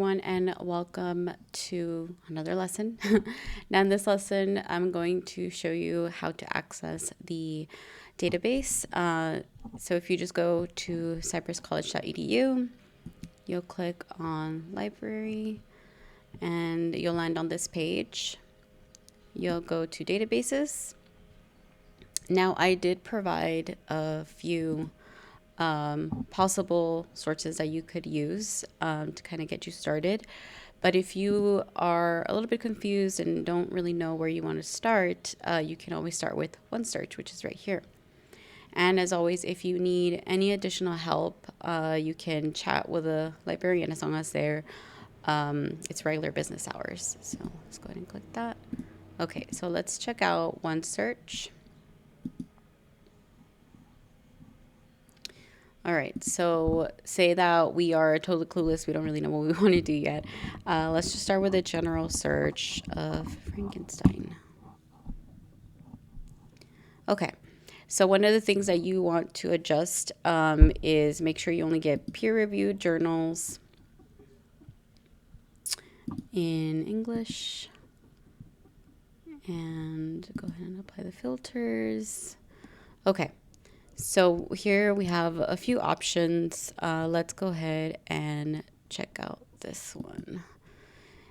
Everyone, and welcome to another lesson. Now in this lesson, I'm going to show you how to access the database. So if you just go to cypresscollege.edu, you'll click on library and you'll land on this page. You'll go to databases. Now I did provide a few possible sources that you could use to kind of get you started. But if you are a little bit confused and don't really know where you want to start, you can always start with one search, which is right here. And as always, if you need any additional help, you can chat with a librarian as long as it's regular business hours. So let's go ahead and click that. Okay, so let's check out one search. All right, so say that we are totally clueless. We don't really know what we want to do yet. Let's just start with a general search of Frankenstein. Okay, so one of the things that you want to adjust is make sure you only get peer-reviewed journals in English. And go ahead and apply the filters. Okay. So here we have a few options. Let's go ahead and check out this one.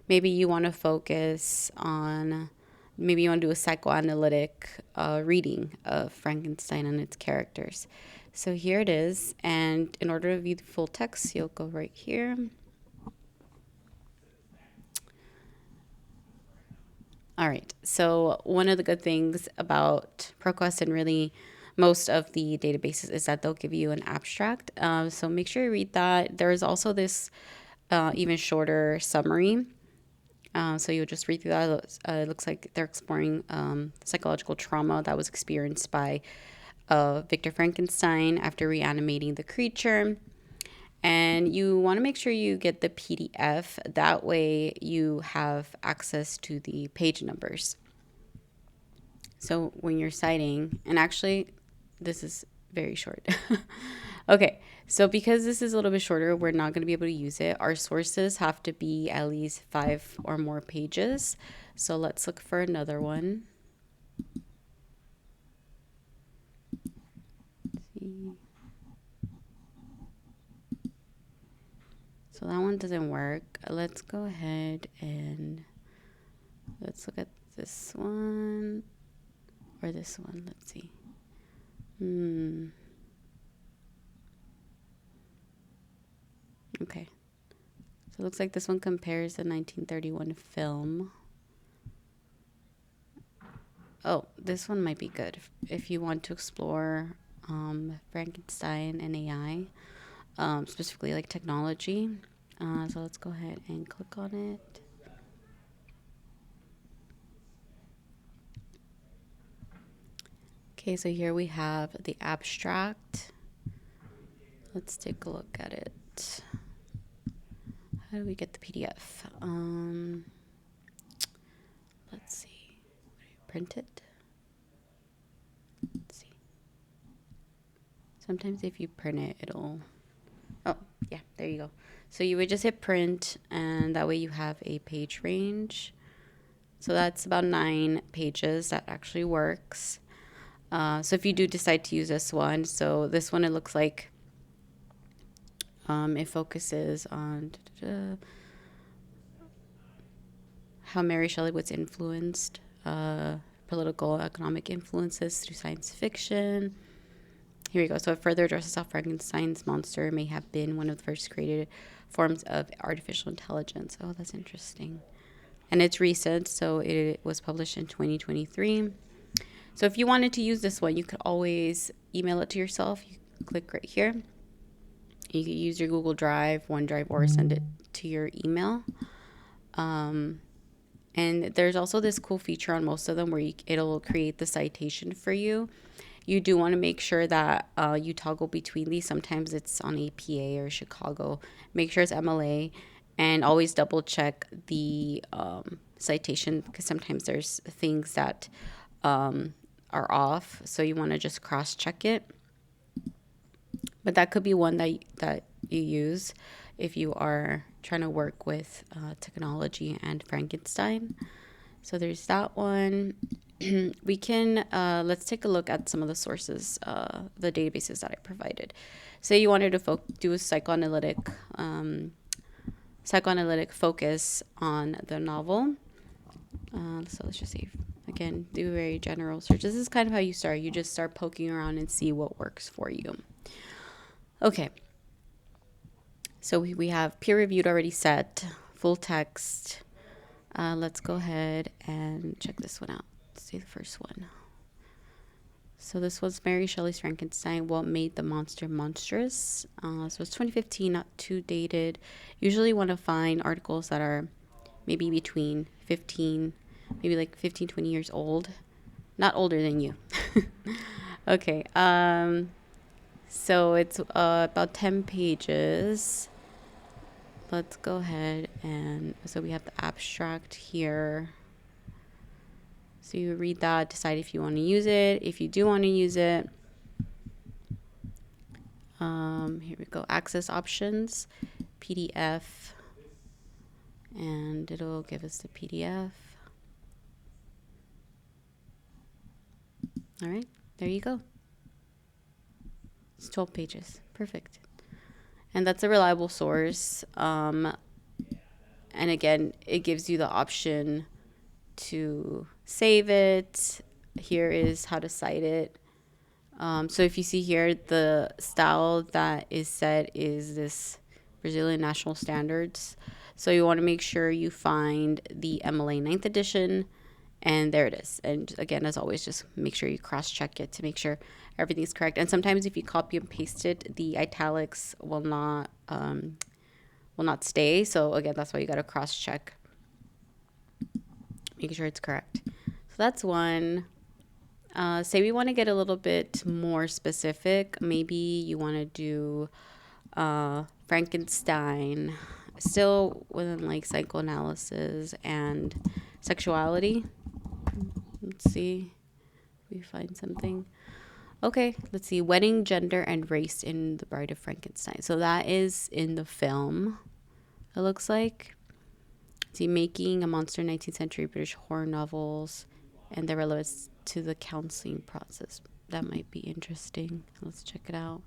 Maybe you want to focus on, maybe you want to do a psychoanalytic reading of Frankenstein and its characters. So here it is. And in order to view the full text, you'll go right here. All right. So one of the good things about ProQuest and really most of the databases is that they'll give you an abstract. So make sure you read that. There's also this even shorter summary. So you'll just read through that. It looks like they're exploring psychological trauma that was experienced by Victor Frankenstein after reanimating the creature. And you want to make sure you get the PDF. That way you have access to the page numbers. So when you're citing, and actually this is very short. Okay, so because this is a little bit shorter, we're not going to be able to use it. Our sources have to be at least 5 or more pages. So let's look for another one. Let's see. So that one doesn't work. Let's go ahead and let's look at this one or this one. Let's see. Okay. So it looks like this one compares the 1931 film. Oh, this one might be good if you want to explore Frankenstein and AI, specifically like technology. So let's go ahead and click on it. Okay, so here we have the abstract. Let's take a look at it. How do we get the PDF? Let's see. Print it. Let's see. Sometimes if you print it, it'll... Oh, yeah, there you go. So you would just hit print, and that way you have a page range. So that's about 9 pages. That actually works. So if you do decide to use this one, so this one, it looks like it focuses on how Mary Shelley was influenced, political, economic influences through science fiction. Here we go. So it further addresses how Frankenstein's monster may have been one of the first created forms of artificial intelligence. Oh, that's interesting. And it's recent, so it was published in 2023. So if you wanted to use this one, you could always email it to yourself. You click right here. You could use your Google Drive, OneDrive, or send it to your email. And there's also this cool feature on most of them where it'll create the citation for you. You do want to make sure that you toggle between these. Sometimes it's on APA or Chicago. Make sure it's MLA, and always double check the citation, because sometimes there's things that are off. So you want to just cross check it. But that could be one that you use if you are trying to work with technology and Frankenstein. So there's that one. We can, let's take a look at some of the sources, the databases that I provided. Say you wanted to do a psychoanalytic focus on the novel. So let's just see. Again, do a very general search. This is kind of how you start. You just start poking around and see what works for you. Okay. So we have peer reviewed already set, full text. Let's go ahead and check this one out. Let's see the first one. So this was Mary Shelley's Frankenstein, What Made the Monster Monstrous. So it's 2015, not too dated. Usually want to find articles that are maybe between 15, maybe like 15, 20 years old. Not older than you. Okay. So it's about 10 pages. Let's go ahead and, so we have the abstract here. So you read that, decide if you want to use it. If you do want to use it, here we go, access options, PDF, and it'll give us the PDF. All right, there you go. It's 12 pages, perfect. And that's a reliable source. And again, it gives you the option to save it. Here is how to cite it. So if you see here, the style that is set is this Brazilian National Standards. So you want to make sure you find the MLA 9th edition, and there it is. And again, as always, just make sure you cross-check it to make sure everything's correct. And sometimes if you copy and paste it, the italics will not stay. So again, that's why you got to cross-check, making sure it's correct. So that's one. Say we want to get a little bit more specific. Maybe you want to do Frankenstein, still within like psychoanalysis and sexuality. Let's see if we find something. Okay, let's see. Wedding, gender, and race in The Bride of Frankenstein. So that is in the film, it looks like. See, making a monster 19th century British horror novels and their relevance to the counseling process. That might be interesting. Let's check it out.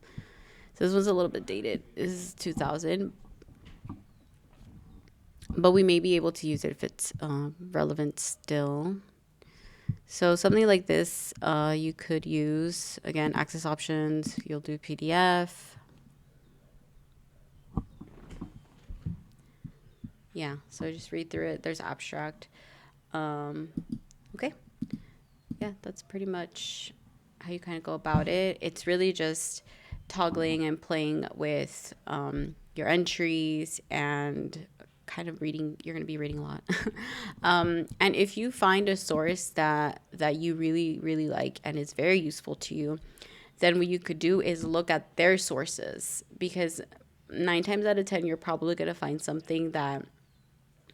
So this one's a little bit dated. This is 2000. But we may be able to use it if it's relevant still. So something like this, you could use, again, access options. You'll do PDF. Yeah, so just read through it. There's abstract. Okay. Yeah, that's pretty much how you kind of go about it. It's really just toggling and playing with your entries and kind of reading. You're going to be reading a lot. And if you find a source that you really, really like and is very useful to you, then what you could do is look at their sources, because 9 times out of 10, you're probably going to find something that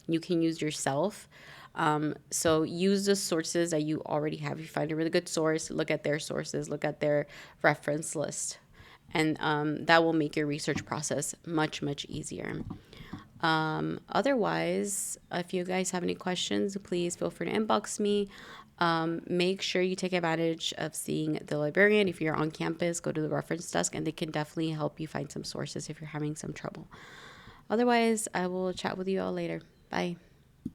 you can use yourself. So use the sources that you already have. If you find a really good source, look at their sources, look at their reference list. And that will make your research process much, much easier. Otherwise, if you guys have any questions, please feel free to inbox me. Make sure you take advantage of seeing the librarian. If you're on campus, go to the reference desk and they can definitely help you find some sources if you're having some trouble. Otherwise, I will chat with you all later. Bye.